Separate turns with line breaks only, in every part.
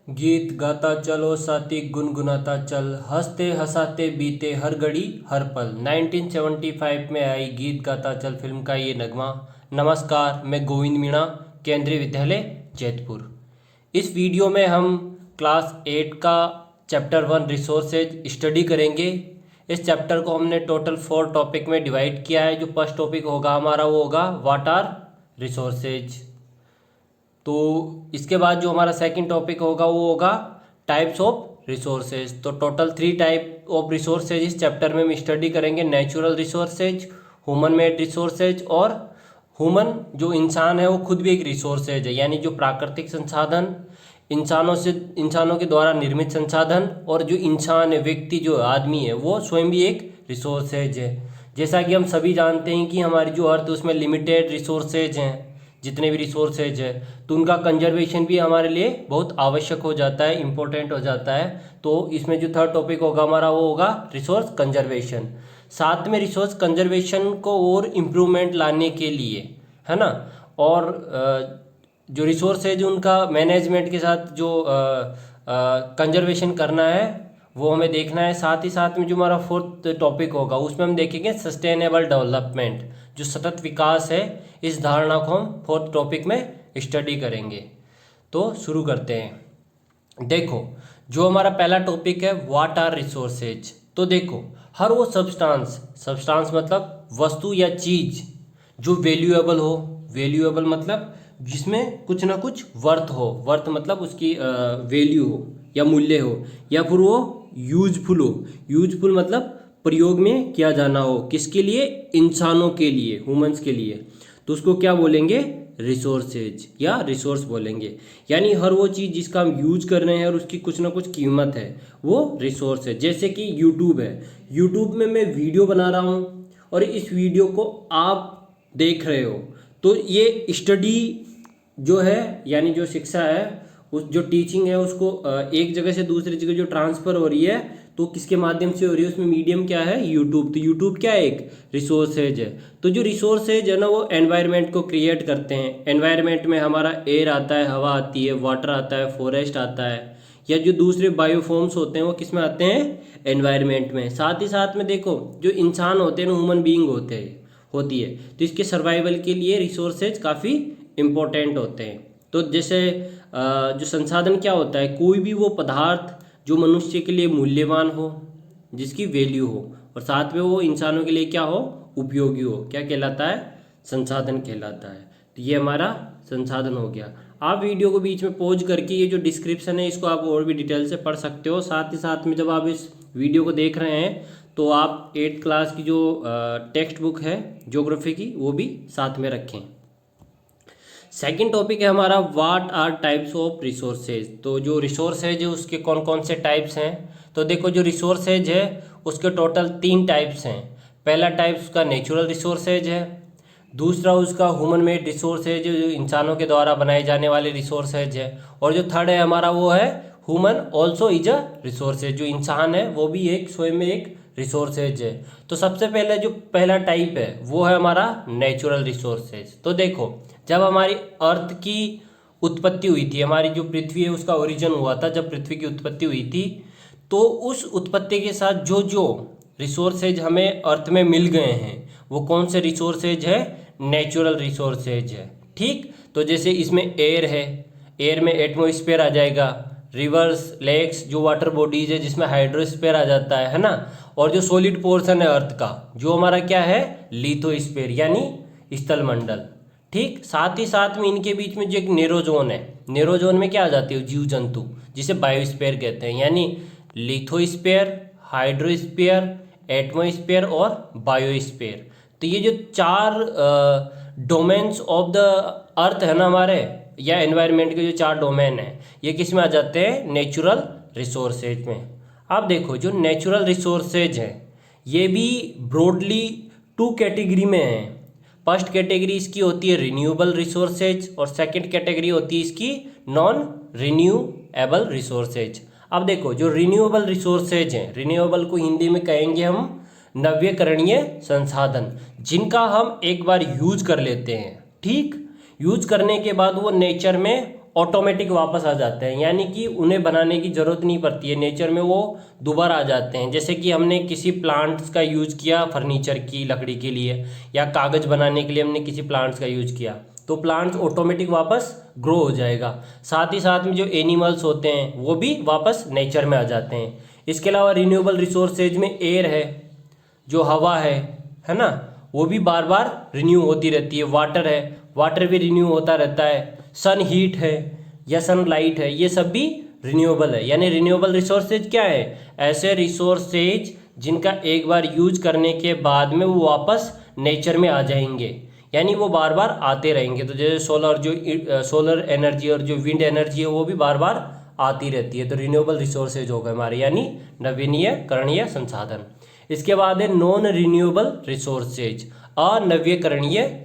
गीत गाता चलो साथी गुनगुनाता चल, हंसते हंसाते बीते हर घड़ी हर पल। 1975 में आई गीत गाता चल फिल्म का ये नगमा। नमस्कार, मैं गोविंद मीणा, केंद्रीय विद्यालय जैतपुर। इस वीडियो में हम क्लास 8 का चैप्टर 1 रिसोर्सेज स्टडी करेंगे। इस चैप्टर को हमने टोटल 4 टॉपिक में डिवाइड किया है। जो फर्स्ट टॉपिक होगा हमारा वो होगा व्हाट आर रिसोर्सेज। तो इसके बाद जो हमारा सेकंड टॉपिक होगा वो होगा टाइप्स ऑफ रिसोर्सेज। तो टोटल 3 टाइप ऑफ रिसोर्सेज इस चैप्टर में हम स्टडी करेंगे। Natural resources, human made resources और ह्यूमन जो इंसान है वो खुद भी एक रिसोर्सेज है, यानी जो प्राकृतिक संसाधन, इंसानों के द्वारा निर्मित संसाधन, और जो इंसान है, व्यक्ति जो आदमी है, वो स्वयं भी एक रिसोर्सेज है। जैसा कि हम सभी जानते हैं कि हमारी जो अर्थ उसमें लिमिटेड रिसोर्सेज हैं, जितने भी रिसोर्सेज है, तो उनका कंजर्वेशन भी हमारे लिए बहुत आवश्यक हो जाता है, इम्पोर्टेंट हो जाता है। तो इसमें जो थर्ड टॉपिक होगा हमारा वो होगा रिसोर्स कंजर्वेशन। साथ में रिसोर्स कंजर्वेशन को और इम्प्रूवमेंट लाने के लिए, है ना, और जो रिसोर्स है जो उनका मैनेजमेंट के साथ जो कंजर्वेशन करना है वो हमें देखना है। साथ ही साथ में जो हमारा फोर्थ टॉपिक होगा उसमें हम देखेंगे सस्टेनेबल डेवलपमेंट, जो सतत विकास है, इस धारणा को हम फोर्थ टॉपिक में स्टडी करेंगे। तो शुरू करते हैं। देखो, जो हमारा पहला टॉपिक है व्हाट आर रिसोर्सेज। तो देखो, हर वो सब्सटेंस मतलब वस्तु या चीज जो वैल्यूएबल हो। वैल्यूएबल मतलब जिसमें कुछ ना कुछ वर्थ हो। वर्थ मतलब उसकी वैल्यू हो या मूल्य हो, या फिर वो यूजफुल हो। यूजफुल मतलब प्रयोग में किया जाना हो। किसके लिए? इंसानों के लिए, ह्यूमंस के लिए। तो उसको क्या बोलेंगे? रिसोर्सेज या रिसोर्स बोलेंगे। यानी हर वो चीज़ जिसका हम यूज कर रहे हैं और उसकी कुछ ना कुछ कीमत है, वो रिसोर्स है। जैसे कि यूट्यूब है। यूट्यूब में मैं वीडियो बना रहा हूँ और इस वीडियो को आप देख रहे हो, तो ये स्टडी जो है, यानी जो शिक्षा है, उस जो टीचिंग है, उसको एक जगह से दूसरी जगह जो ट्रांसफ़र हो रही है, तो किसके माध्यम से हो रही है? उसमें मीडियम क्या है? यूट्यूब। तो यूट्यूब क्या है? एक रिसोर्सेज है। तो जो रिसोर्सेज है ना, वो एनवायरनमेंट को क्रिएट करते हैं। एनवायरनमेंट में हमारा एयर आता है, हवा आती है, वाटर आता है, फॉरेस्ट आता है, या जो दूसरे बायोफॉर्म्स होते हैं वो किस में आते हैं? एनवायरनमेंट में। साथ ही साथ में देखो, जो इंसान होते हैं ना, ह्यूमन बीइंग होती है, तो इसके सर्वाइवल के लिए रिसोर्सेज काफ़ी इम्पोर्टेंट होते हैं। तो जैसे जो संसाधन क्या होता है? कोई भी वो पदार्थ जो मनुष्य के लिए मूल्यवान हो, जिसकी वैल्यू हो, और साथ में वो इंसानों के लिए क्या हो? उपयोगी हो। क्या कहलाता है? संसाधन कहलाता है। तो ये हमारा संसाधन हो गया। आप वीडियो को बीच में पॉज करके ये जो डिस्क्रिप्शन है इसको आप और भी डिटेल से पढ़ सकते हो। साथ ही साथ में जब आप इस वीडियो को देख रहे हैं तो आप 8th क्लास की जो टेक्स्ट बुक है ज्योग्राफी की, वो भी साथ में रखें। सेकंड टॉपिक है हमारा what are types of resources. तो जो रिसोर्सेज है उसके कौन कौन से टाइप्स हैं? तो देखो, जो रिसोर्सेज है उसके टोटल 3 टाइप्स हैं। पहला टाइप उसका नेचुरल रिसोर्सेज है। दूसरा उसका ह्यूमन मेड रिसोर्सेज, जो इंसानों के द्वारा बनाए जाने वाले रिसोर्सेज है। और जो थर्ड है हमारा वो है human also is a resources, जो इंसान है वो भी एक स्वयं में एक रिसोर्सेज है। तो सबसे पहले जो पहला टाइप है वो है हमारा नेचुरल रिसोर्सेज। तो देखो, जब हमारी अर्थ की उत्पत्ति हुई थी, हमारी जो पृथ्वी है उसका ओरिजिन हुआ था, जब पृथ्वी की उत्पत्ति हुई थी, तो उस उत्पत्ति के साथ जो जो रिसोर्सेज हमें अर्थ में मिल गए हैं वो कौन से रिसोर्सेज है? नेचुरल रिसोर्सेज है। ठीक, तो जैसे इसमें एयर है, एयर में एटमॉस्फेयर आ जाएगा, रिवर्स, लेक्स, जो वाटर बॉडीज है जिसमें हाइड्रोस्फीयर आ जाता है ना, और जो सॉलिड पोर्शन है अर्थ का, जो हमारा क्या है? लिथोस्फीयर, यानी स्थल मंडल। ठीक, साथ ही साथ में इनके बीच में जो एक नेरोजोन है, नेरोजोन में क्या आ जाती है? जीव जंतु, जिसे बायोस्फीयर कहते हैं। यानी लिथोस्फीयर, हाइड्रोस्फीयर, एटमॉस्फेयर और बायोस्फीयर। तो ये जो 4 डोमेन्स ऑफ द अर्थ है ना हमारे, या एनवायरनमेंट के जो 4 डोमेन है, ये किस में आ जाते हैं? नेचुरल रिसोर्सेज में। अब देखो, जो नेचुरल रिसोर्सेज हैं ये भी ब्रॉडली 2 कैटेगरी में हैं। फर्स्ट कैटेगरी इसकी होती है रिन्यूएबल रिसोर्सेज, और सेकंड कैटेगरी होती है इसकी नॉन रिन्यूएबल रिसोर्सेज। अब देखो, जो रिन्यूएबल रिसोर्सेज हैं, रिन्यूएबल को हिंदी में कहेंगे हम नवीकरणीय संसाधन, जिनका हम एक बार यूज कर लेते हैं। ठीक, यूज करने के बाद वो नेचर में ऑटोमेटिक वापस आ जाते हैं, यानी कि उन्हें बनाने की ज़रूरत नहीं पड़ती है, नेचर में वो दोबारा आ जाते हैं। जैसे कि हमने किसी प्लांट्स का यूज़ किया फर्नीचर की लकड़ी के लिए, या कागज़ बनाने के लिए हमने किसी प्लांट्स का यूज़ किया, तो प्लांट्स ऑटोमेटिक वापस ग्रो हो जाएगा। साथ ही साथ में जो एनिमल्स होते हैं वो भी वापस नेचर में आ जाते हैं। इसके अलावा रिन्यूएबल रिसोर्सेज में एयर है, जो हवा है ना, वो भी बार बार रिन्यू होती रहती है। वाटर है, वाटर भी रिन्यू होता रहता है। सन हीट है या सनलाइट है, ये सब भी रिन्यूएबल है। यानी रिन्यूएबल रिसोर्सेज क्या है? ऐसे रिसोर्सेज जिनका एक बार यूज करने के बाद में वो वापस नेचर में आ जाएंगे, यानी वो बार बार आते रहेंगे। तो जैसे सोलर एनर्जी और जो विंड एनर्जी है वो भी बार बार आती रहती है। तो रिन्यूएबल रिसोर्सेज हो गए हमारे, यानी नवीनीकरणीय संसाधन। इसके बाद है नॉन रिन्यूएबल रिसोर्सेज, अनवीकरणीय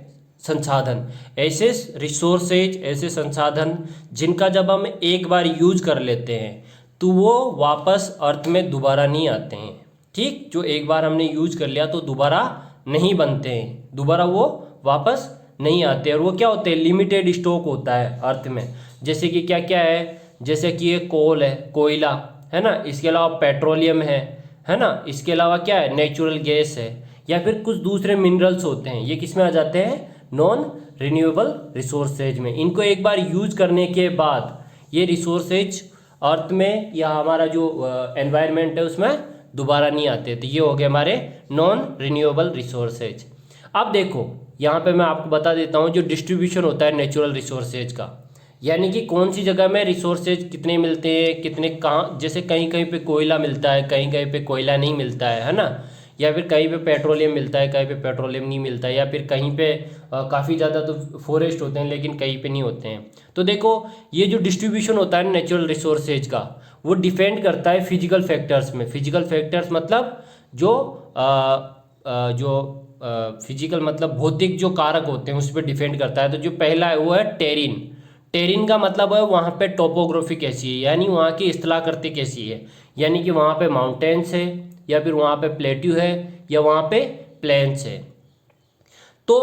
संसाधन। ऐसे रिसोर्सेज, ऐसे संसाधन जिनका जब हम एक बार यूज कर लेते हैं तो वो वापस अर्थ में दोबारा नहीं आते हैं। ठीक, जो एक बार हमने यूज कर लिया तो दोबारा नहीं बनते हैं, दोबारा वो वापस नहीं आते। और वो क्या होते हैं? लिमिटेड स्टॉक होता है अर्थ में। जैसे कि क्या क्या है? जैसे कि ये कोल है, कोयला है ना, इसके अलावा पेट्रोलियम है ना, इसके अलावा क्या है? नेचुरल गैस है, या फिर कुछ दूसरे मिनरल्स होते हैं। ये किस में आ जाते हैं? नॉन रिन्यूएबल रिसोर्सेज में। इनको एक बार यूज करने के बाद ये रिसोर्सेज अर्थ में या हमारा जो एनवायरनमेंट है उसमें दोबारा नहीं आते। तो ये हो गए हमारे नॉन रिन्यूएबल रिसोर्सेज। अब देखो यहाँ पे मैं आपको बता देता हूँ जो डिस्ट्रीब्यूशन होता है नेचुरल रिसोर्सेज का, यानी कि कौन सी जगह में रिसोर्सेज कितने मिलते हैं, कितने कहाँ। जैसे कहीं कहीं पे कोयला मिलता है, कहीं कहीं पे कोयला नहीं मिलता है ना, या फिर कहीं पे पेट्रोलियम मिलता है, कहीं पे पेट्रोलियम नहीं मिलता है, या फिर कहीं पे काफ़ी ज़्यादा तो फॉरेस्ट होते हैं लेकिन कहीं पे नहीं होते हैं। तो देखो ये जो डिस्ट्रीब्यूशन होता है नेचुरल रिसोर्सेज का, वो डिपेंड करता है फिजिकल फैक्टर्स में। फिजिकल फैक्टर्स मतलब फिजिकल मतलब भौतिक जो कारक होते हैं उस पर डिपेंड करता है। तो जो पहला है वो है टेरिन। टेरिन का मतलब है वहाँ पे टोपोग्राफी कैसी है, यानी वहाँ की स्थलाकृति कैसी है, यानी कि वहाँ पे माउंटेन्स है, या फिर वहाँ पे प्लेट्यू है, या वहाँ पे प्लेन्स है। तो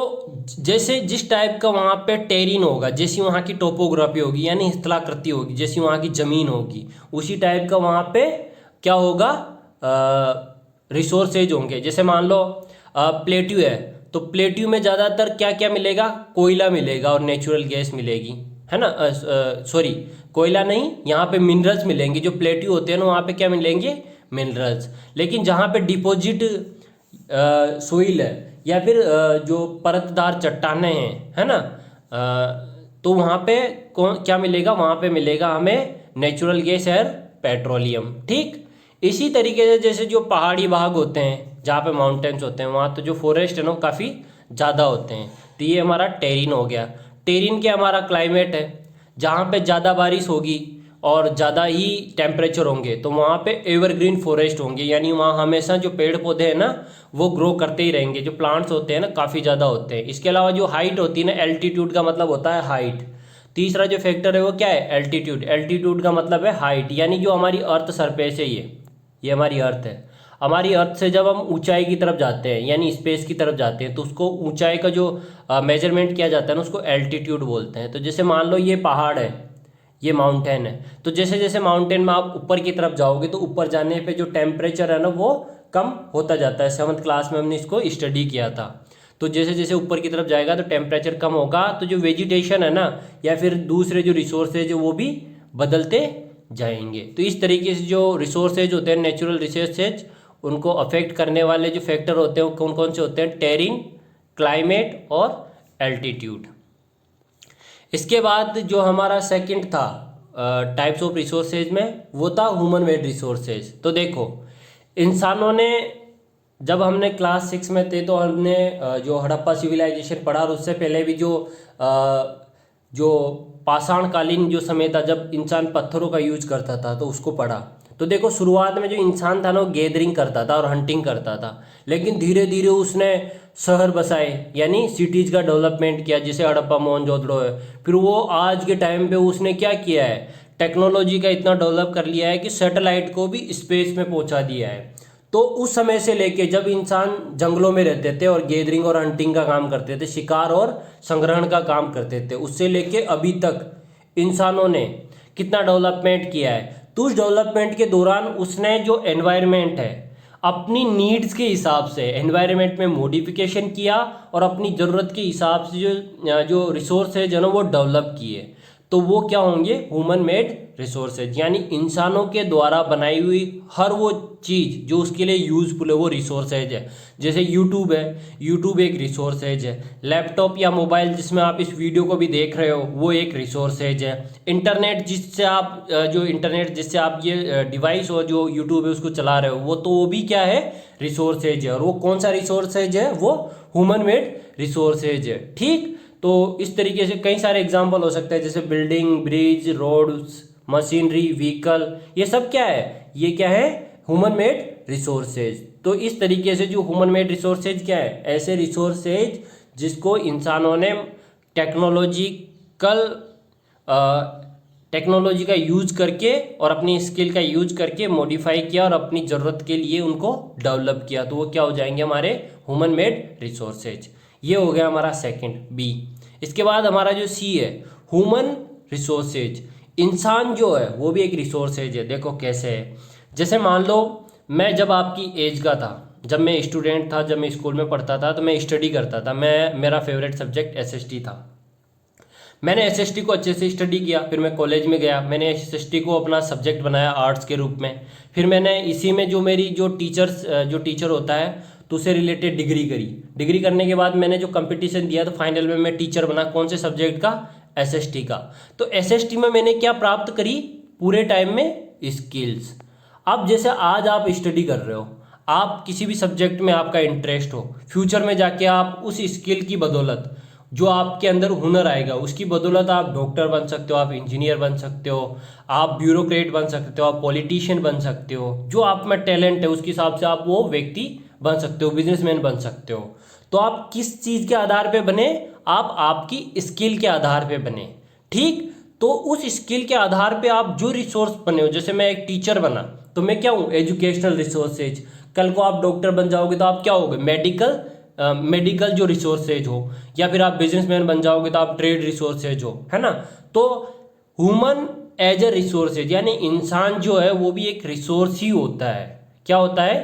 जैसे जिस टाइप का वहाँ पे टेरिन होगा, जैसी वहाँ की टोपोग्राफी होगी यानी स्थलाकृति होगी, जैसी वहाँ की ज़मीन होगी, उसी टाइप का वहाँ पे क्या होगा? रिसोर्सेज होंगे। जैसे मान लो प्लेट्यू है, तो प्लेट्यू में ज़्यादातर क्या क्या मिलेगा? कोयला मिलेगा और नेचुरल गैस मिलेगी, है ना। सॉरी, कोयला नहीं, यहाँ पे मिनरल्स मिलेंगे। जो प्लेट्यू होते हैं ना वहाँ पे क्या मिलेंगे? मिनरल्स। लेकिन जहाँ पे डिपॉजिट सोइल है या फिर जो परतदार चट्टानें हैं, है ना, तो वहाँ पे क्या मिलेगा? वहाँ पे मिलेगा हमें नेचुरल गैस और पेट्रोलियम। ठीक, इसी तरीके से जैसे जो पहाड़ी भाग होते हैं जहाँ पे माउंटेन्स होते हैं, वहाँ तो जो फॉरेस्ट है ना काफ़ी ज़्यादा होते हैं। तो ये हमारा टेरिन हो गया। टेरिन के हमारा क्लाइमेट है, जहाँ पे ज़्यादा बारिश होगी और ज़्यादा ही टेम्परेचर होंगे तो वहाँ पे एवरग्रीन फॉरेस्ट होंगे, यानी वहाँ हमेशा जो पेड़ पौधे हैं ना वो ग्रो करते ही रहेंगे, जो प्लांट्स होते हैं ना काफ़ी ज़्यादा होते हैं। इसके अलावा जो हाइट होती है ना, एल्टीट्यूड का मतलब होता है हाइट। तीसरा जो फैक्टर है वो क्या है? एल्टीट्यूड। एल्टीट्यूड का मतलब है हाइट, यानी जो हमारी अर्थ सरफेस है, ये हमारी अर्थ है। हमारी अर्थ से जब हम ऊंचाई की तरफ जाते हैं यानी स्पेस की तरफ जाते हैं तो उसको ऊंचाई का जो मेजरमेंट किया जाता है ना उसको एल्टीट्यूड बोलते हैं। तो जैसे मान लो ये पहाड़ है, ये माउंटेन है, तो जैसे जैसे माउंटेन में आप ऊपर की तरफ जाओगे तो ऊपर जाने पे जो टेम्परेचर है ना वो कम होता जाता है। 7th क्लास में हमने इसको स्टडी किया था। तो जैसे जैसे ऊपर की तरफ जाएगा तो टेम्परेचर कम होगा, तो जो वेजिटेशन है ना या फिर दूसरे जो रिसोर्सेज है वो भी बदलते जाएंगे। तो इस तरीके से जो रिसोर्सेज होते हैं नेचुरल रिसोर्सेज, उनको अफेक्ट करने वाले जो फैक्टर होते हैं वो कौन कौन से होते हैं? टेरिन, क्लाइमेट और एल्टीट्यूड। इसके बाद जो हमारा सेकंड था टाइप्स ऑफ रिसोर्सेज में, वो था ह्यूमन मेड रिसोर्सेज। तो देखो इंसानों ने, जब हमने क्लास 6 में थे तो हमने जो हड़प्पा सिविलाइजेशन पढ़ा, और उससे पहले भी जो पाषाण कालीन जो समय था जब इंसान पत्थरों का यूज करता था तो उसको पढ़ा। तो देखो शुरुआत में जो इंसान था ना वो गैदरिंग करता था और हंटिंग करता था, लेकिन धीरे धीरे उसने शहर बसाए यानी सिटीज़ का डेवलपमेंट किया, जैसे हड़प्पा मोहनजोदड़ो है। फिर वो आज के टाइम पे उसने क्या किया है? टेक्नोलॉजी का इतना डेवलप कर लिया है कि सैटेलाइट को भी स्पेस में पहुंचा दिया है। तो उस समय से लेके जब इंसान जंगलों में रहते थे और गैदरिंग और हंटिंग का काम करते थे, शिकार और संग्रहण का काम करते थे, उससे लेके अभी तक इंसानों ने कितना डेवलपमेंट किया है, तो उस डेवलपमेंट के दौरान उसने जो एनवायरनमेंट है अपनी नीड्स के हिसाब से एनवायरनमेंट में मॉडिफिकेशन किया और अपनी ज़रूरत के हिसाब से जो रिसोर्स है जो ना वो डेवलप किए, तो वो क्या होंगे, ह्यूमन मेड रिसोर्सेज, यानी इंसानों के द्वारा बनाई हुई हर वो चीज़ जो उसके लिए यूजफुल है वो रिसोर्सेज है। जैसे यूट्यूब है, यूट्यूब एक रिसोर्सेज है। लैपटॉप या मोबाइल जिसमें आप इस वीडियो को भी देख रहे हो वो एक रिसोर्सेज है। इंटरनेट जिससे आप ये डिवाइस और जो यूट्यूब है उसको चला रहे हो वो भी क्या है, रिसोर्सेज है। और वो कौन सा रिसोर्सेज है, वो ह्यूमन मेड रिसोर्सेज है। ठीक, तो इस तरीके से कई सारे एग्जाम्पल हो सकते हैं, जैसे building, bridge, roads, machinery, vehicle, ये सब क्या है, ये क्या है, ह्यूमन मेड रिसोर्सेज। तो इस तरीके से जो ह्यूमन मेड रिसोर्सेज क्या है, ऐसे रिसोर्सेज जिसको इंसानों ने टेक्नोलॉजी का यूज करके और अपनी स्किल का यूज करके मॉडिफाई किया और अपनी ज़रूरत के लिए उनको डेवलप किया, तो वो क्या हो जाएंगे, हमारे ह्यूमन मेड रिसोर्सेज। ये हो गया हमारा सेकंड बी। इसके बाद हमारा जो सी है, ह्यूमन रिसोर्सेज। इंसान जो है वो भी एक रिसोर्सेज है। देखो कैसे है, जैसे मान लो मैं जब आपकी एज का था, जब मैं स्टूडेंट था, जब मैं स्कूल में पढ़ता था, तो मैं स्टडी करता था। मेरा फेवरेट सब्जेक्ट एसएसटी था। मैंने एसएसटी को अच्छे से स्टडी किया, फिर मैं कॉलेज में गया, मैंने एसएसटी को अपना सब्जेक्ट बनाया आर्ट्स के रूप में। फिर मैंने इसी में जो मेरी जो टीचर होता है तो उससे रिलेटेड डिग्री करी। डिग्री करने के बाद मैंने जो कंपटीशन दिया तो फाइनल में मैं टीचर बना। कौन से सब्जेक्ट का, एसएसटी का। तो एसएसटी में मैंने क्या प्राप्त करी, पूरे टाइम में स्किल्स। अब जैसे आज आप स्टडी कर रहे हो, आप किसी भी सब्जेक्ट में आपका इंटरेस्ट हो, फ्यूचर में जाके आप उस स्किल की बदौलत, जो आपके अंदर हुनर आएगा उसकी बदौलत आप डॉक्टर बन सकते हो, आप इंजीनियर बन सकते हो, आप ब्यूरोक्रेट बन सकते हो, आप पॉलिटिशियन बन सकते हो। जो आप में टैलेंट है उसके हिसाब से आप वो व्यक्ति बन सकते हो, बिजनेसमैन बन सकते हो। तो आप किस चीज़ के आधार पे बने, आप आपकी स्किल के आधार पे बने। ठीक, तो उस स्किल के आधार पे आप जो रिसोर्स बने हो, जैसे मैं एक टीचर बना तो मैं क्या हूँ, एजुकेशनल रिसोर्सेज। कल को आप डॉक्टर बन जाओगे तो आप क्या होगे, मेडिकल जो रिसोर्सेज हो, या फिर आप बिजनेसमैन बन जाओगे तो आप ट्रेड रिसोर्सेज हो, है ना। तो ह्यूमन एज ए रिसोर्सेज, यानी इंसान जो है वो भी एक रिसोर्स ही होता है। क्या होता है,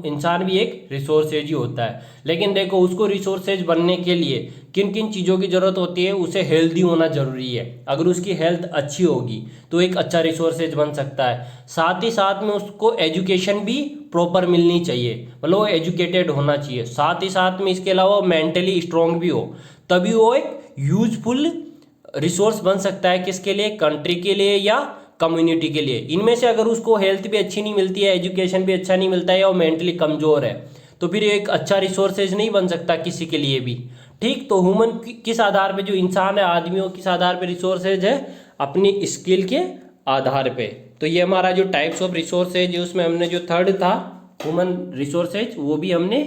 इंसान भी एक रिसोर्सेज ही होता है। लेकिन देखो उसको रिसोर्सेज बनने के लिए किन किन चीज़ों की ज़रूरत होती है, उसे हेल्दी होना ज़रूरी है। अगर उसकी हेल्थ अच्छी होगी तो एक अच्छा रिसोर्सेज बन सकता है। साथ ही साथ में उसको एजुकेशन भी प्रॉपर मिलनी चाहिए, मतलब वो एजुकेटेड होना चाहिए। साथ ही साथ में इसके अलावा मेंटली स्ट्रांग भी हो, तभी वो एक यूजफुल रिसोर्स बन सकता है। किसके लिए, कंट्री के लिए या कम्युनिटी के लिए। इनमें से अगर उसको हेल्थ भी अच्छी नहीं मिलती है, एजुकेशन भी अच्छा नहीं मिलता है, या वो मेंटली कमज़ोर है, तो फिर एक अच्छा रिसोर्सेज नहीं बन सकता किसी के लिए भी। ठीक, तो ह्यूमन किस आधार पे, जो इंसान है, आदमियों किस आधार पे रिसोर्सेज है, अपनी स्किल के आधार पे। तो ये हमारा जो टाइप्स ऑफ रिसोर्सेज है उसमें हमने जो थर्ड था ह्यूमन रिसोर्सेज वो भी हमने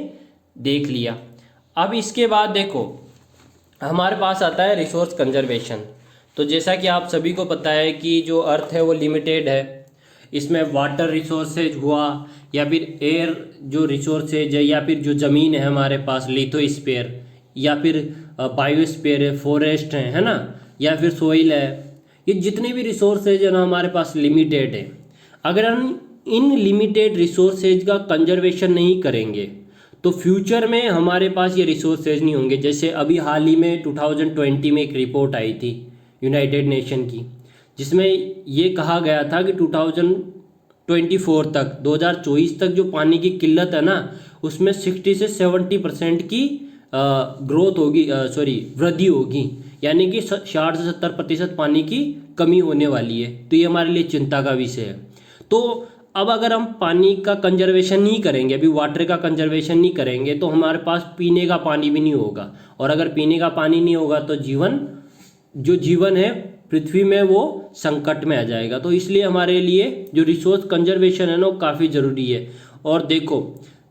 देख लिया। अब इसके बाद देखो हमारे पास आता है रिसोर्स कंजर्वेशन। तो जैसा कि आप सभी को पता है कि जो अर्थ है वो लिमिटेड है। इसमें वाटर रिसोर्सेज हुआ, या फिर एयर जो रिसोर्सेज है, या फिर जो ज़मीन है हमारे पास लिथोस्फीयर, या फिर बायोस्फीयर है, फॉरेस्ट है ना, या फिर सोइल है। ये जितने भी रिसोर्सेज है ना हमारे पास लिमिटेड है। अगर हम इन लिमिटेड रिसोर्सेज का कंजर्वेशन नहीं करेंगे तो फ्यूचर में हमारे पास ये रिसोर्सेज नहीं होंगे। जैसे अभी हाल ही में 2020 में एक रिपोर्ट आई थी यूनाइटेड नेशन की, जिसमें ये कहा गया था कि 2024 तक 2024 तक जो पानी की किल्लत है ना उसमें 60 से 70% की ग्रोथ होगी, वृद्धि होगी। यानी कि 60 से 70% पानी की कमी होने वाली है। तो ये हमारे लिए चिंता का विषय है। तो अब अगर हम पानी का कंजर्वेशन नहीं करेंगे, अभी वाटर का कंजर्वेशन नहीं करेंगे, तो हमारे पास पीने का पानी भी नहीं होगा। और अगर पीने का पानी नहीं होगा तो जीवन है पृथ्वी में वो संकट में आ जाएगा। तो इसलिए हमारे लिए जो रिसोर्स कंजर्वेशन है ना वो काफ़ी ज़रूरी है। और देखो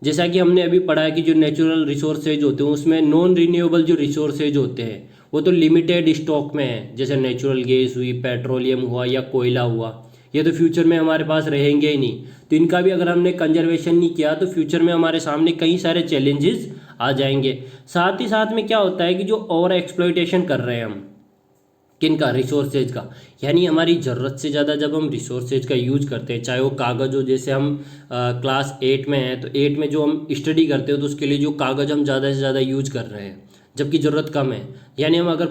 जैसा कि हमने अभी पढ़ा है कि जो नेचुरल रिसोर्सेज होते हैं उसमें नॉन रिन्यूएबल जो रिसोर्सेज होते हैं वो तो लिमिटेड स्टॉक में है। जैसे नेचुरल गैस हुई, पेट्रोलियम हुआ या कोयला हुआ, ये तो फ्यूचर में हमारे पास रहेंगे ही नहीं। तो इनका भी अगर हमने कंजर्वेशन नहीं किया तो फ्यूचर में हमारे सामने कई सारे चैलेंजेस आ जाएंगे। साथ ही साथ में क्या होता है कि जो ओवर एक्सप्लॉइटेशन कर रहे हैं हम, किन का, रिसोर्सेज का। यानी हमारी ज़रूरत से ज़्यादा जब हम रिसोर्सेज का यूज करते हैं, चाहे वो कागज़ हो, जैसे हम क्लास 8 में हैं तो 8 में जो हम स्टडी करते हो तो उसके लिए जो कागज़ हम ज़्यादा से ज़्यादा यूज कर रहे हैं जबकि ज़रूरत कम है। यानी हम अगर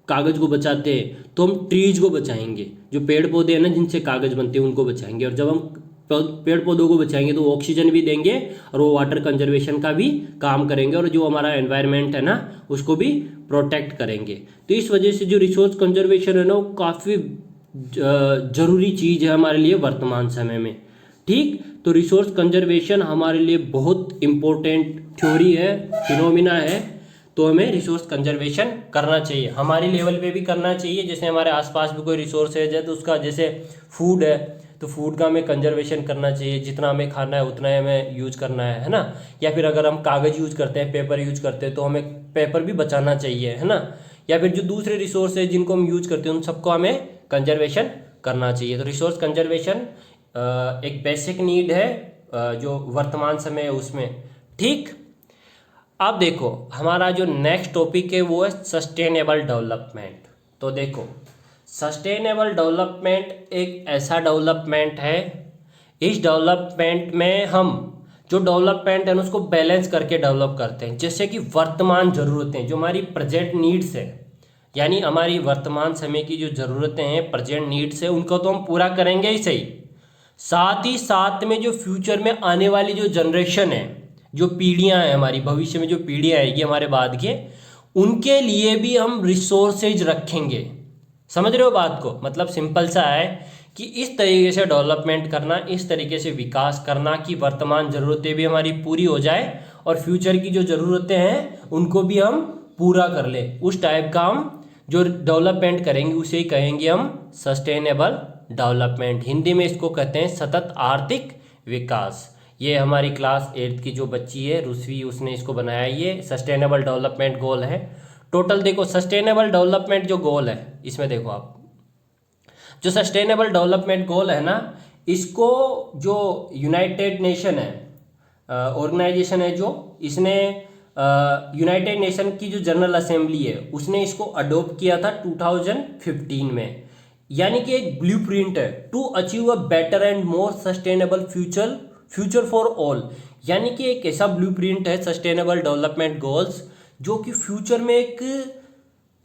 कागज़ को बचाते हैं तो हम ट्रीज को बचाएंगे, जो पेड़ पौधे हैं ना जिनसे कागज़ बनते हैं उनको बचाएंगे। और जब हम पेड़ पौधों को बचाएंगे तो ऑक्सीजन भी देंगे और वो वाटर कंजर्वेशन का भी काम करेंगे और जो हमारा एनवायरनमेंट है ना उसको भी प्रोटेक्ट करेंगे। तो इस वजह से जो रिसोर्स कंजर्वेशन है ना वो काफ़ी ज़रूरी चीज़ है हमारे लिए वर्तमान समय में। ठीक, तो रिसोर्स कंजर्वेशन हमारे लिए बहुत इम्पोर्टेंट थ्योरी है, फिनोमिना है। तो हमें रिसोर्स कंजर्वेशन करना चाहिए, हमारी लेवल पे भी करना चाहिए। जैसे हमारे आसपास भी कोई रिसोर्सेज है तो उसका, जैसे फूड है तो फूड का हमें कंजर्वेशन करना चाहिए, जितना हमें खाना है उतना ही हमें यूज करना है ना। या फिर अगर हम कागज़ यूज करते हैं, पेपर यूज करते हैं तो हमें पेपर भी बचाना चाहिए, है ना। या फिर जो दूसरे रिसोर्स है जिनको हम यूज करते हैं उन सबको हमें कंजर्वेशन करना चाहिए। तो रिसोर्स कंजर्वेशन एक बेसिक नीड है जो वर्तमान समय है उसमें। ठीक, अब देखो हमारा जो नेक्स्ट टॉपिक है वो है सस्टेनेबल डेवलपमेंट। तो देखो सस्टेनेबल डेवलपमेंट एक ऐसा डेवलपमेंट है, इस डेवलपमेंट में हम जो डेवलपमेंट है उसको बैलेंस करके डेवलप करते हैं। जैसे कि वर्तमान ज़रूरतें जो हमारी प्रेजेंट नीड्स है, यानी हमारी वर्तमान समय की जो ज़रूरतें हैं, प्रेजेंट नीड्स है, उनको तो हम पूरा करेंगे ही सही, साथ ही साथ में जो फ्यूचर में आने वाली जो जनरेशन है, जो पीढ़ियां हैं हमारी, भविष्य में जो पीढ़ियां आएगी हमारे बाद के, उनके लिए भी हम रिसोर्सेज रखेंगे। समझ रहे हो बात को? मतलब सिंपल सा है कि इस तरीके से डेवलपमेंट करना, इस तरीके से विकास करना कि वर्तमान ज़रूरतें भी हमारी पूरी हो जाए और फ्यूचर की जो ज़रूरतें हैं उनको भी हम पूरा कर ले। उस टाइप का हम जो डेवलपमेंट करेंगे उसे ही कहेंगे हम सस्टेनेबल डेवलपमेंट। हिंदी में इसको कहते हैं सतत आर्थिक विकास। ये हमारी क्लास 8 की जो बच्ची है रुस्वी, उसने इसको बनाया। ये सस्टेनेबल डेवलपमेंट गोल है। टोटल देखो सस्टेनेबल डेवलपमेंट जो गोल है इसमें देखो आप, जो सस्टेनेबल डेवलपमेंट गोल है ना, इसको जो यूनाइटेड नेशन है, ऑर्गेनाइजेशन है, जो इसने यूनाइटेड नेशन की जो जनरल असेंबली है उसने इसको अडोप्ट किया था 2015 में। यानी कि एक ब्लूप्रिंट है to achieve a better and more sustainable future for all. यानी कि एक ऐसा ब्लूप्रिंट है सस्टेनेबल डेवलपमेंट गोल्स जो कि फ्यूचर में एक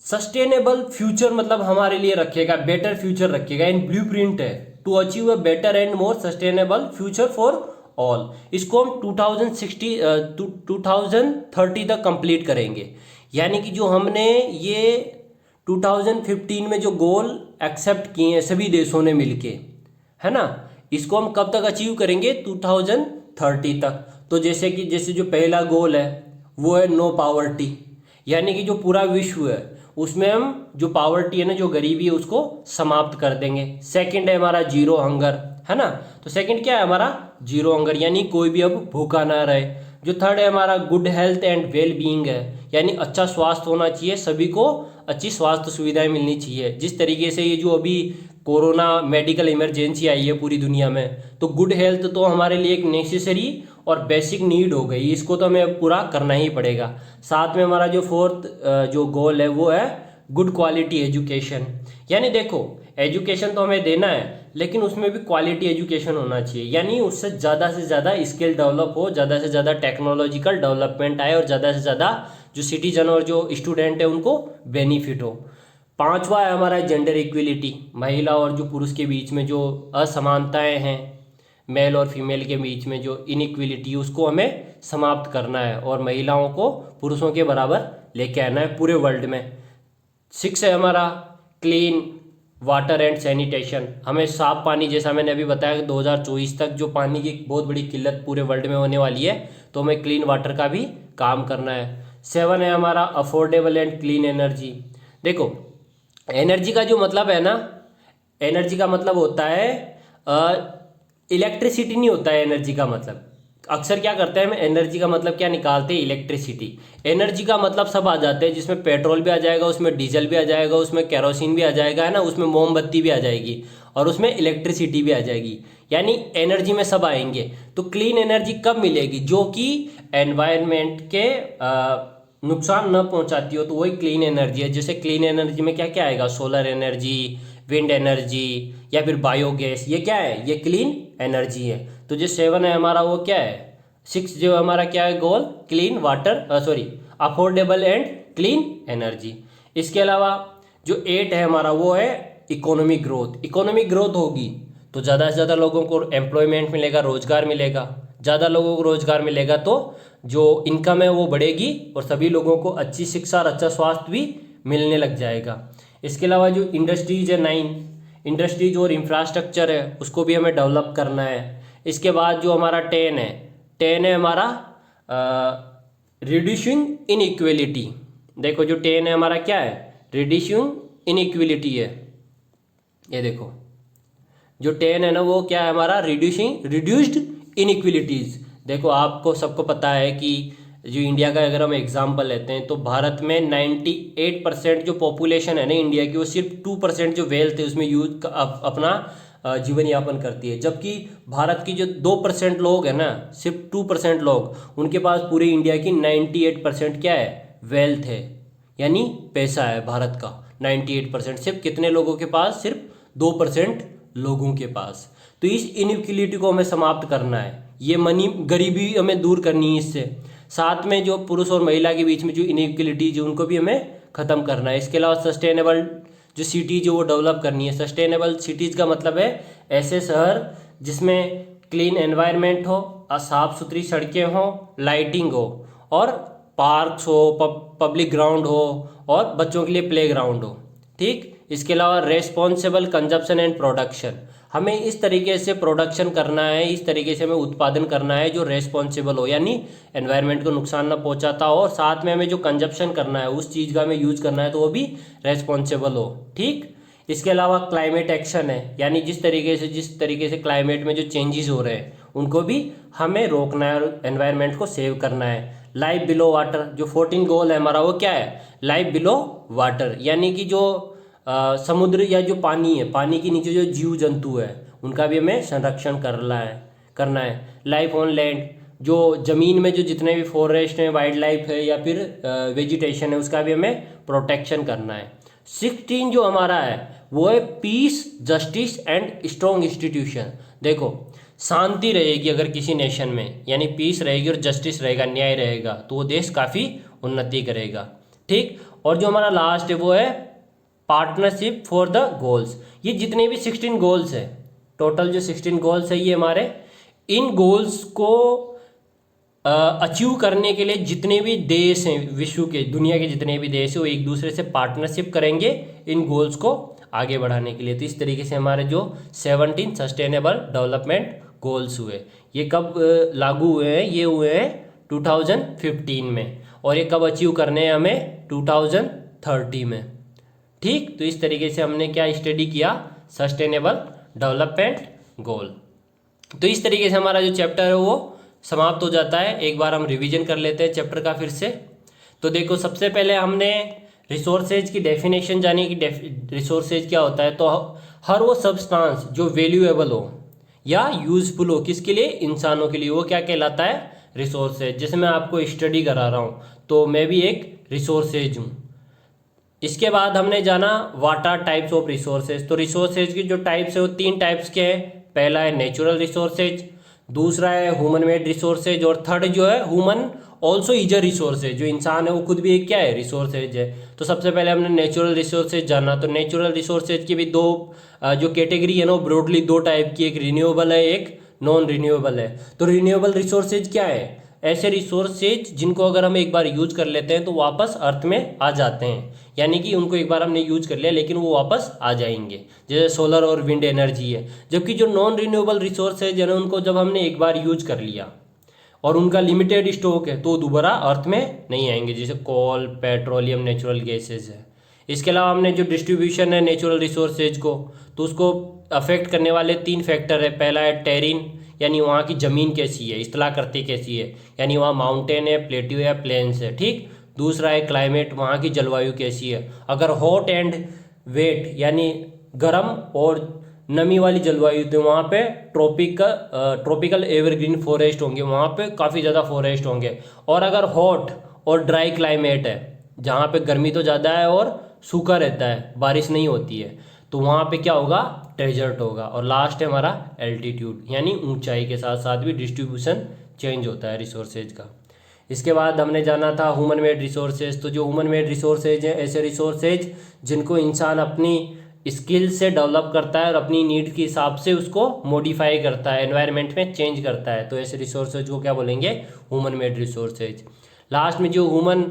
सस्टेनेबल फ्यूचर मतलब हमारे लिए रखेगा, बेटर फ्यूचर रखेगा। इन ब्लूप्रिंट है to achieve a better and more sustainable future for all. इसको हम 2030 तक कंप्लीट करेंगे। यानी कि जो हमने ये 2015 में जो गोल एक्सेप्ट किए हैं सभी देशों ने मिलके, है ना, इसको हम कब तक अचीव करेंगे? 2030 तक। तो जैसे जो पहला गोल है वो है नो पावर्टी, यानी कि जो पूरा विश्व है उसमें हम जो पावर्टी है ना, जो गरीबी है, उसको समाप्त कर देंगे। सेकंड है हमारा जीरो हंगर, है ना। तो सेकंड क्या है हमारा? जीरो हंगर, यानी कोई भी अब भूखा ना रहे। जो थर्ड है हमारा good health and well being है, यानी अच्छा स्वास्थ्य होना चाहिए, सभी को अच्छी स्वास्थ्य सुविधाएं मिलनी चाहिए। जिस तरीके से ये जो अभी कोरोना मेडिकल इमरजेंसी आई है पूरी दुनिया में, तो गुड हेल्थ तो हमारे लिए एक नेसेसरी और बेसिक नीड हो गई, इसको तो हमें पूरा करना ही पड़ेगा। साथ में हमारा जो फोर्थ जो गोल है वो है गुड क्वालिटी एजुकेशन। यानी देखो एजुकेशन तो हमें देना है लेकिन उसमें भी क्वालिटी एजुकेशन होना चाहिए, यानी उससे ज़्यादा से ज़्यादा स्किल डेवलप हो, ज़्यादा से ज़्यादा टेक्नोलॉजिकल डेवलपमेंट आए और ज़्यादा से ज़्यादा जो सिटीजन और जो स्टूडेंट है उनको बेनिफिट हो। पांचवा है हमारा जेंडर इक्विलिटी, महिला और जो पुरुष के बीच में जो असमानताएं हैं, मेल और फीमेल के बीच में जो इनइक्विलिटी, उसको हमें समाप्त करना है और महिलाओं को पुरुषों के बराबर लेके आना है पूरे वर्ल्ड में। 6 है हमारा क्लीन वाटर एंड सैनिटेशन, हमें साफ पानी, जैसा मैंने अभी बताया कि 2024 तक जो पानी की बहुत बड़ी किल्लत पूरे वर्ल्ड में होने वाली है, तो हमें क्लीन वाटर का भी काम करना है। 7 है हमारा अफोर्डेबल एंड क्लीन एनर्जी। देखो एनर्जी का जो मतलब है ना, एनर्जी का मतलब होता है इलेक्ट्रिसिटी नहीं होता है एनर्जी का मतलब। अक्सर क्या करते हैं हम एनर्जी का मतलब क्या निकालते हैं? इलेक्ट्रिसिटी। एनर्जी का मतलब सब आ जाते हैं, जिसमें पेट्रोल भी आ जाएगा, उसमें डीजल भी आ जाएगा, उसमें केरोसिन भी आ जाएगा, है ना, उसमें मोमबत्ती भी आ जाएगी और उसमें इलेक्ट्रिसिटी भी आ जाएगी, यानी एनर्जी में सब आएंगे। तो क्लीन एनर्जी कब मिलेगी? जो कि एनवायरनमेंट के नुकसान न पहुंचाती हो तो वही क्लीन एनर्जी है। जैसे क्लीन एनर्जी में क्या क्या आएगा, सोलर एनर्जी, विंड एनर्जी या फिर बायोगैस, ये क्या है, ये क्लीन एनर्जी है। तो जो 7 है हमारा वो क्या है, 6 जो हमारा क्या है goal, clean water, sorry affordable and clean energy. इसके अलावा जो 8 है हमारा वो है इकोनॉमिक ग्रोथ। इकोनॉमिक ग्रोथ होगी तो ज़्यादा से ज़्यादा लोगों को एम्प्लॉयमेंट मिलेगा, रोजगार मिलेगा। ज़्यादा लोगों को रोजगार मिलेगा तो जो इनकम है वो बढ़ेगी और सभी लोगों को अच्छी शिक्षा और अच्छा स्वास्थ्य भी मिलने लग जाएगा। इसके अलावा जो इंडस्ट्रीज है 9, इंडस्ट्रीज और इंफ्रास्ट्रक्चर है उसको भी हमें डेवलप करना है। इसके बाद जो हमारा 10 है हमारा रिड्यूसिंग इनइक्वलिटी। देखो जो 10 है हमारा क्या है, रिड्यूसिंग इनइक्वलिटी है। ये देखो जो 10 है ना वो क्या है हमारा, रिड्यूस्ड इनइक्वलिटीज़। देखो आपको सबको पता है कि जो इंडिया का अगर हम एग्जांपल लेते हैं तो भारत में 98% जो पॉपुलेशन है ना इंडिया की, वो सिर्फ 2% जो वेल्थ है उसमें यूज अपना जीवन यापन करती है। जबकि भारत की जो 2% लोग हैं ना, सिर्फ 2% लोग, उनके पास पूरे इंडिया की 98% क्या है, वेल्थ है, यानी पैसा है भारत का 98%। सिर्फ कितने लोगों के पास, सिर्फ 2% लोगों के पास। तो इस इनइक्वलिटी को हमें समाप्त करना है, ये मनी गरीबी हमें दूर करनी है इससे। साथ में जो पुरुष और महिला के बीच में जो इनइक्वलिटीज है उनको भी हमें ख़त्म करना है। इसके अलावा सस्टेनेबल जो सिटीज है वो डेवलप करनी है। सस्टेनेबल सिटीज़ का मतलब है ऐसे शहर जिसमें क्लीन एनवायरनमेंट हो, साफ सुथरी सड़कें हो, लाइटिंग हो और पार्क्स हो, पब्लिक ग्राउंड हो और बच्चों के लिए प्ले ग्राउंड हो। ठीक, इसके अलावा रेस्पॉन्सिबल कंजप्शन एंड प्रोडक्शन, हमें इस तरीके से प्रोडक्शन करना है, इस तरीके से हमें उत्पादन करना है जो रेस्पॉन्सिबल हो, यानी एनवायरनमेंट को नुकसान ना पहुंचाता हो, और साथ में हमें जो कंजप्शन करना है उस चीज़ का हमें यूज करना है तो वो भी रेस्पॉन्सिबल हो। ठीक, इसके अलावा क्लाइमेट एक्शन है, यानी जिस तरीके से क्लाइमेट में जो चेंजेस हो रहे हैं उनको भी हमें रोकना है और एनवायरनमेंट को सेव करना है। लाइफ बिलो वाटर, जो 14 गोल है हमारा वो क्या है, लाइफ बिलो वाटर, यानी कि जो समुद्र या जो पानी है, पानी के नीचे जो जीव जंतु है उनका भी हमें संरक्षण करना है। लाइफ ऑन लैंड, जो ज़मीन में जो जितने भी फॉरेस्ट हैं, वाइल्ड लाइफ है या फिर वेजिटेशन है उसका भी हमें प्रोटेक्शन करना है। 16 जो हमारा है वो है peace, justice and strong institution. देखो शांति रहेगी अगर किसी नेशन में, यानी पीस रहेगी और जस्टिस रहेगा, न्याय रहेगा, तो वो देश काफ़ी उन्नति करेगा। ठीक, और जो हमारा लास्ट है वो है पार्टनरशिप फॉर द गोल्स। ये जितने भी 16 गोल्स है, टोटल जो 16 गोल्स है ये हमारे, इन गोल्स को अचीव करने के लिए जितने भी देश हैं विश्व के, दुनिया के जितने भी देश हैं वो एक दूसरे से पार्टनरशिप करेंगे इन गोल्स को आगे बढ़ाने के लिए। तो इस तरीके से हमारे जो 17 सस्टेनेबल डेवलपमेंट गोल्स हुए, ये कब लागू हुए हैं, ये हुए हैं 2015 में, और ये कब अचीव करने हैं हमें, 2030 में। ठीक, तो इस तरीके से हमने क्या स्टडी किया, सस्टेनेबल डेवलपमेंट गोल। तो इस तरीके से हमारा जो चैप्टर है वो समाप्त हो जाता है। एक बार हम रिवीजन कर लेते हैं चैप्टर का फिर से। तो देखो सबसे पहले हमने रिसोर्सेज की डेफिनेशन जानी कि रिसोर्सेज क्या होता है। तो हर वो सब्सटेंस जो वैल्यूएबल हो या यूजफुल हो, किसके लिए, इंसानों के लिए, वो क्या कहलाता है, रिसोर्सेज। जैसे मैं आपको स्टडी करा रहा हूँ तो मैं भी एक रिसोर्सेज हूँ। इसके बाद हमने जाना what are types of resources. तो रिसोर्सेज की जो टाइप्स है वो 3 टाइप्स के हैं। पहला है नेचुरल रिसोर्सेज, दूसरा है ह्यूमन मेड रिसोर्सेज, और थर्ड जो है human also is a resources, जो इंसान है वो खुद भी एक क्या है, रिसोर्सेज है। तो सबसे पहले हमने नेचुरल रिसोर्सेज जाना। तो नेचुरल रिसोर्सेज की भी दो जो कैटेगरी है ना वो ब्रॉडली 2 टाइप की, एक रिन्यूएबल है, एक नॉन रिन्यूएबल है। तो रिन्यूएबल रिसोर्सेज क्या है, ऐसे रिसोर्सेज जिनको अगर हम एक बार यूज कर लेते हैं तो वापस अर्थ में आ जाते हैं, यानी कि उनको एक बार हमने यूज कर लिया लेकिन वो वापस आ जाएंगे, जैसे सोलर और विंड एनर्जी है। जबकि जो नॉन रिन्यूएबल रिसोर्सेज है ना उनको जब हमने एक बार यूज कर लिया और उनका लिमिटेड स्टॉक है तो दोबारा अर्थ में नहीं आएंगे, जैसे कोल, पेट्रोलियम, नेचुरल गैसेज है। इसके अलावा हमने जो डिस्ट्रीब्यूशन है नेचुरल रिसोर्सेज को, तो उसको अफेक्ट करने वाले 3 फैक्टर है। पहला है टेरिन, यानी वहाँ की ज़मीन कैसी है, स्थलाकृति कैसी है, यानी वहाँ माउंटेन है, प्लेट्यू है, प्लेन्स है। ठीक, दूसरा है क्लाइमेट, वहाँ की जलवायु कैसी है। अगर हॉट एंड वेट यानी गर्म और नमी वाली जलवायु, तो वहाँ पे ट्रॉपिकल एवरग्रीन फॉरेस्ट होंगे, वहाँ पे काफ़ी ज़्यादा फॉरेस्ट होंगे। और अगर हॉट और ड्राई क्लाइमेट है, जहाँ पे गर्मी तो ज़्यादा है और सूखा रहता है, बारिश नहीं होती है, तो वहाँ पे क्या होगा, डेजर्ट होगा। और लास्ट है हमारा एल्टीट्यूड, यानी ऊंचाई के साथ साथ भी डिस्ट्रीब्यूशन चेंज होता है रिसोर्सेज का। इसके बाद हमने जाना था ह्यूमन मेड रिसोर्सेज। तो जो ह्यूमन मेड रिसोर्सेज हैं, ऐसे रिसोर्सेज जिनको इंसान अपनी स्किल से डेवलप करता है और अपनी नीड के हिसाब से उसको मॉडिफाई करता है, एनवायरनमेंट में चेंज करता है, तो ऐसे रिसोर्सेज को क्या बोलेंगे, ह्यूमन मेड रिसोर्सेज। लास्ट में जो ह्यूमन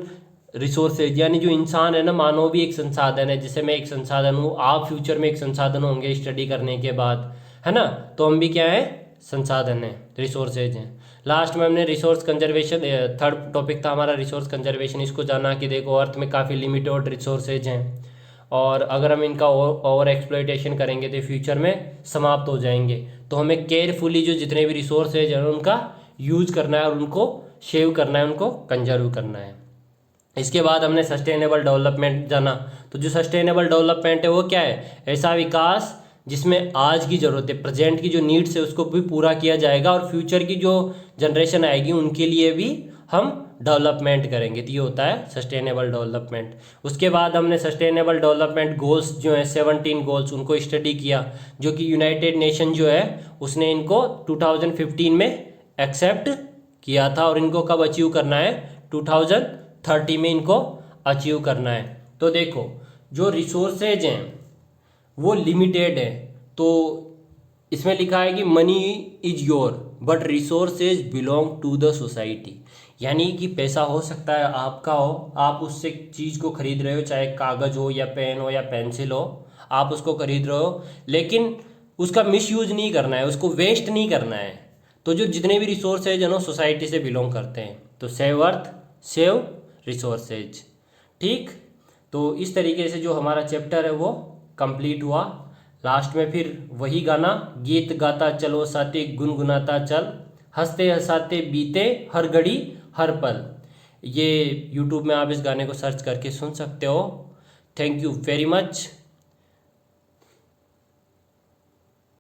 रिसोर्सेज यानी जो इंसान है ना, मानव भी एक संसाधन है, जैसे मैं एक संसाधन हूँ, आप फ्यूचर में एक संसाधन होंगे स्टडी करने के बाद, है ना, तो हम भी क्या है, संसाधन है, रिसोर्सेज हैं। लास्ट में हमने रिसोर्स कंजर्वेशन, थर्ड टॉपिक था हमारा रिसोर्स कंजर्वेशन, इसको जाना कि देखो अर्थ में काफ़ी लिमिटेड रिसोर्सेज हैं और अगर हम इनका ओवर एक्सप्लॉइटेशन करेंगे तो फ्यूचर में समाप्त हो जाएंगे, तो हमें केयरफुली जो जितने भी रिसोर्सेज हैं उनका यूज करना है और उनको सेव करना है, उनको कंजर्व करना है। इसके बाद हमने सस्टेनेबल डेवलपमेंट जाना। तो जो सस्टेनेबल डेवलपमेंट है वो क्या है, ऐसा विकास जिसमें आज की ज़रूरत है, प्रेजेंट की जो नीड्स है उसको भी पूरा किया जाएगा और फ्यूचर की जो जनरेशन आएगी उनके लिए भी हम डेवलपमेंट करेंगे, तो ये होता है सस्टेनेबल डेवलपमेंट। उसके बाद हमने सस्टेनेबल डेवलपमेंट गोल्स जो है 17 गोल्स, उनको स्टडी किया, जो कि यूनाइटेड नेशन जो है उसने इनको 2015 में एक्सेप्ट किया था और इनको कब अचीव करना है, 2030 में इनको अचीव करना है। तो देखो जो रिसोर्सेज हैं वो लिमिटेड है, तो इसमें लिखा है कि money is your but resources belong to the society, यानी कि पैसा हो सकता है आपका हो, आप उससे चीज़ को खरीद रहे हो, चाहे कागज़ हो या पेन हो या पेंसिल हो, आप उसको खरीद रहे हो, लेकिन उसका मिसयूज नहीं करना है, उसको वेस्ट नहीं करना है। तो जो जितने भी रिसोर्सेज है ना सोसाइटी से बिलोंग करते हैं, तो सेव अर्थ सेव रिसोर्सेज। ठीक, तो इस तरीके से जो हमारा चैप्टर है वो कंप्लीट हुआ। लास्ट में फिर वही गाना, गीत गाता चलो साथी गुनगुनाता चल, हंसते हंसाते बीते हर घड़ी हर पल। ये यूट्यूब में आप इस गाने को सर्च करके सुन सकते हो। Thank you very much.